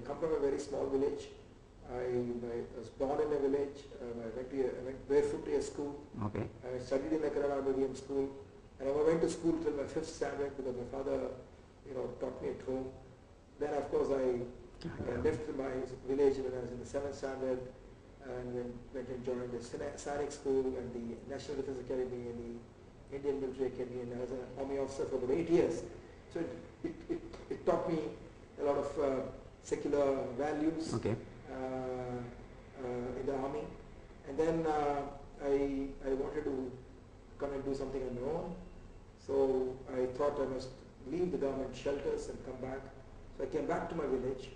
come from a very small village. I was born in a village. I went barefoot to a school. Okay. I studied in a Kannada medium school, and I went to school till my 5th standard because my father, taught me at home. Then, of course, I left my village when I was in the 7th standard, and went and joined the Sainik School and the National Defence Academy and the Indian Military Academy, and I was an army officer for about 8 years. So it taught me a lot of secular values. Okay. In the army, and then I wanted to come and do something on my own, so I thought I must leave the government shelters and come back. So I came back to my village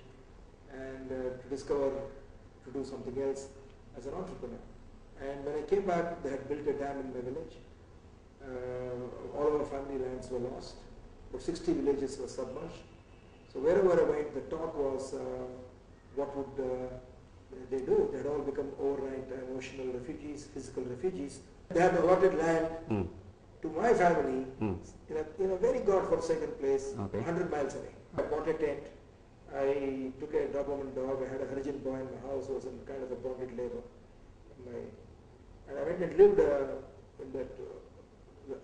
and to do something else as an entrepreneur. And when I came back, they had built a dam in my village. All our family lands were lost. About 60 villages were submerged. So wherever I went, the talk was what would they do? They had all become overnight emotional refugees, physical refugees. They had allotted land to my family in a very God-forsaken place, 100 miles away. I bought a tent. I took a Doberman dog. I had a Harijan boy in my house who was in kind of a bonded labor. And I went and lived in that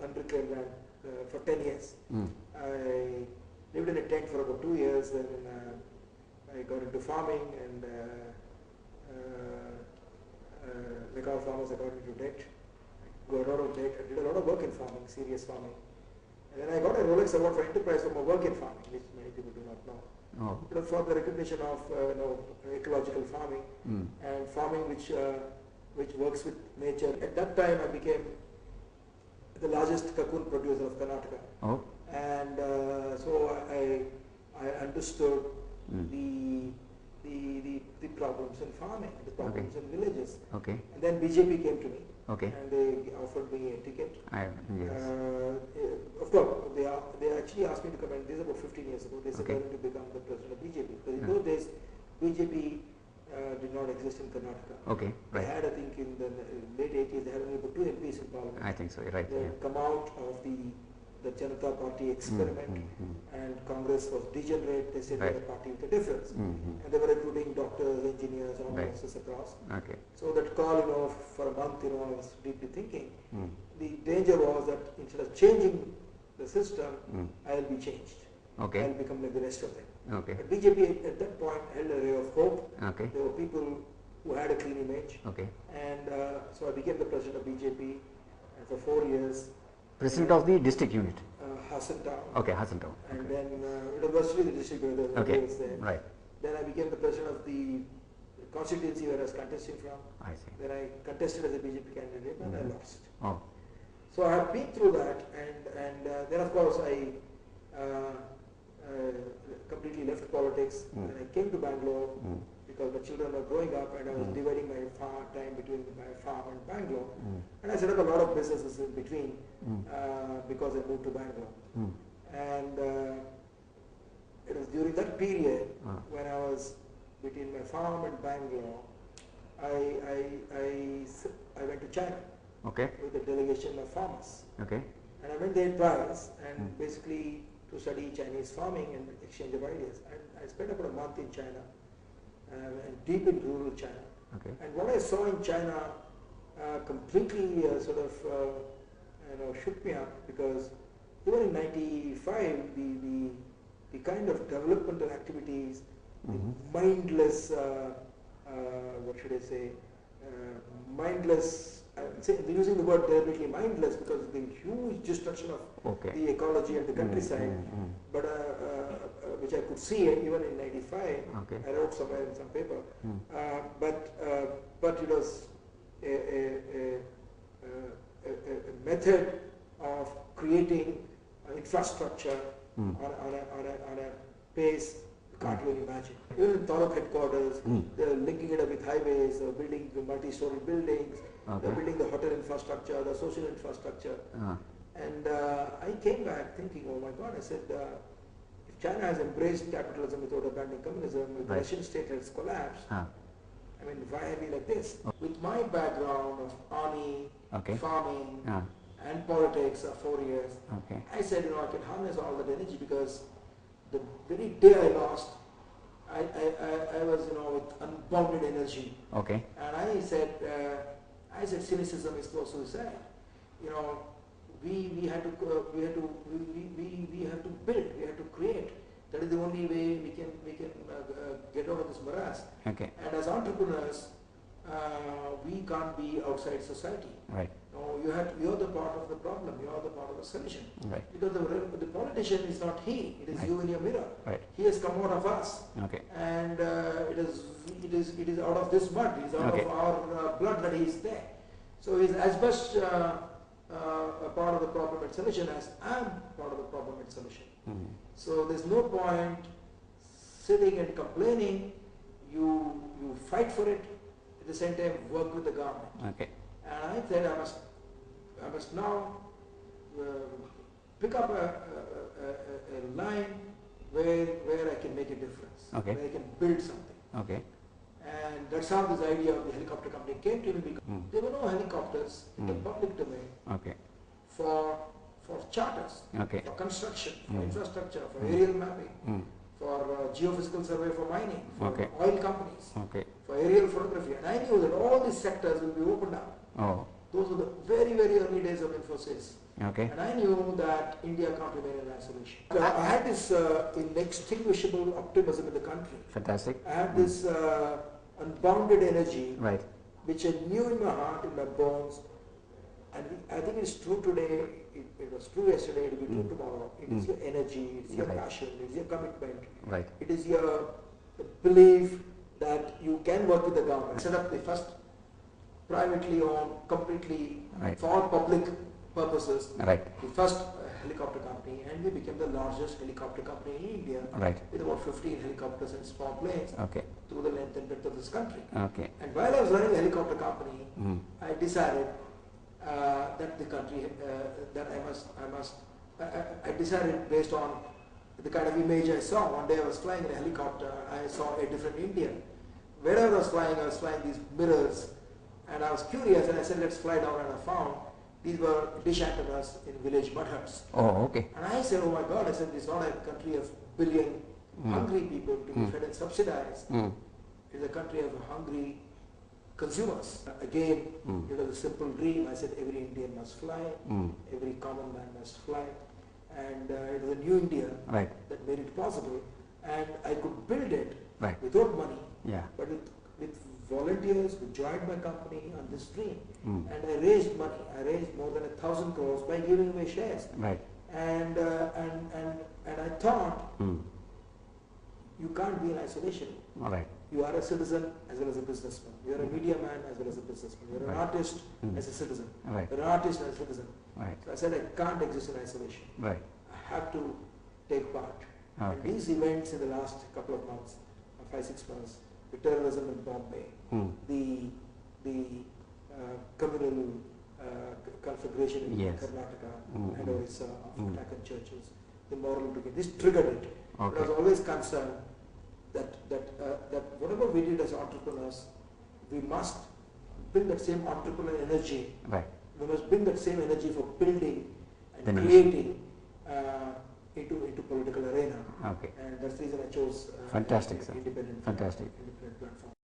unreclaimed land for 10 years. I lived in a tent for about 2 years. Then I got into farming, and like all farmers, I got into debt. Got out of debt. I did a lot of work in farming, serious farming. And then I got a Rolex Award for Enterprise for my work in farming, which many people do not know. Oh. It was for the recognition of ecological farming and farming which works with nature. At that time, I became the largest cocoon producer of Karnataka. Oh. And so I understood the problems in farming, the problems in villages. Okay. And then BJP came to me. Okay. And they offered me a ticket. Yes. Of course, they actually asked me to come in. This is about 15 years ago. They said they wanted to become the president of BJP. Because in those days, BJP did not exist in Karnataka. Okay. Right. They had, I think, in the late 80s, they had only about 2 MPs in parliament. I think so. Right. They had come out of the Janata Party experiment, and Congress was degenerate. They said they were a party with a difference, and they were recruiting doctors, engineers, and all officers across. Okay. So that call, for a month, I was deeply thinking. The danger was that instead of changing the system, I'll be changed. Okay. I'll become like the rest of them. Okay. But BJP at that point held a ray of hope. Okay. There were people who had a clean image. Okay. And so I became the president of BJP, and for 4 years. President of the district unit? Hassan Town. Okay, Hassan Town. And then it was virtually the district where the was there. Right. Then I became the president of the constituency where I was contesting from. I see. Then I contested as a BJP candidate and I lost. Oh. So I have been through that, and then of course I completely left politics, and I came to Bangalore because my children were growing up, and I was dividing my time between my farm and Bangalore, and I set up a lot of businesses in between because I moved to Bangalore. And it was during that period when I was between my farm and Bangalore, I went to China. Okay. With a delegation of farmers. Okay. And I went there twice, and basically to study Chinese farming and exchange of ideas. And I spent about a month in China, and deep in rural China. Okay. And what I saw in China completely shook me up, because even in '95, the kind of developmental activities, the mindless, what should I say, mindless. I'm using the word deliberately mindless because of the huge destruction of the ecology and the countryside, but which I could see even in '95. I wrote somewhere in some paper, but it was a method of creating infrastructure on a pace you can't even imagine. Even in Taluk headquarters, they're linking it up with highways, they're building multi-story buildings, they're building the hotel infrastructure, the social infrastructure. And I came back thinking, oh my God, I said, if China has embraced capitalism without abandoning communism, if the Russian state has collapsed, I mean, why are we like this? With my background of army, farming, and politics of 4 years, I said, I can harness all that energy, because the very day I lost, I was, with unbounded energy. Okay. And I said, cynicism is close suicide. We had to build, we had to create. That is the only way we can get out of this morass. Okay. And as entrepreneurs, we can't be outside society. Right. No, you're the part of the problem. You are the part of the solution. Right. Because the politician is not he. It is Right. you in your mirror. Right. He has come out of us. Okay. And it is out of this mud. It is out Okay. of our blood that he is there. So he is as much a part of the problem and solution as I am part of the problem and solution. Mm. So there's no point sitting and complaining. You fight for it. At the same time, work with the government. Okay. And I said I must now pick up a line where I can make a difference. Okay. Where I can build something. Okay. And that's how this idea of the helicopter company came to me, because there were no helicopters in the public domain Okay. for charters, Okay. for construction, for infrastructure, for Mm. aerial mapping, Mm. for geophysical survey for mining, for Okay. oil companies, Okay. for aerial photography. And I knew that all these sectors will be opened up. Oh. Those were the very, very early days of Infosys. Okay. And I knew that India can't remain in isolation. I had this inextinguishable optimism in the country. Fantastic. I had this unbounded energy, Right. which I knew in my heart, in my bones. And I think it's true today, it was true yesterday, it will be true tomorrow. It is your energy, it's your Right. passion, it's your commitment, Right. it is your belief that you can work with the government. Set up the first privately owned, completely Right. for all public purposes, Right. the first helicopter company, and we became the largest helicopter company in India, Right. with about 15 helicopters and small planes Okay. through the length and breadth of this country. Okay. And while I was running a helicopter company, Mm. I decided that the country, I decided based on the kind of image I saw. One day I was flying in a helicopter, I saw a different India. Wherever I was flying these mirrors, and I was curious, and I said, let's fly down, and I found these were dish antennas in village mud huts. Oh, okay. And I said, oh my God, I said, it's not a country of billion hungry people to be fed and subsidized. Mm. It's a country of hungry consumers. Again, it was a simple dream. I said every Indian must fly, every common man must fly. And it was a new India Right. that made it possible. And I could build it Right. without money, Yeah. but with volunteers who joined my company on this dream. Mm. And I raised money. I raised more than 1,000 crores by giving away shares. Right. And I thought, you can't be in isolation. All right. You are a citizen as well as a businessman. You are a media man as well as a businessman. You are an Right. artist as a citizen. Right. You are an artist as a citizen. Right. So I said I can't exist in isolation. Right. I have to take part. And Okay. these events in the last couple of months, 5-6 months, the terrorism in Bombay, Mm. the communal conflagration in Yes. Karnataka Mm. and Orissa of Mm. attack on churches, the moral brigade, this triggered it. Okay. I was always concerned that whatever we did as entrepreneurs, we must bring that same entrepreneurial energy. Right. We must bring that same energy for building and The nation. creating into political arena. Okay. And that's the reason I chose Fantastic, sir. independent Fantastic. independent platform.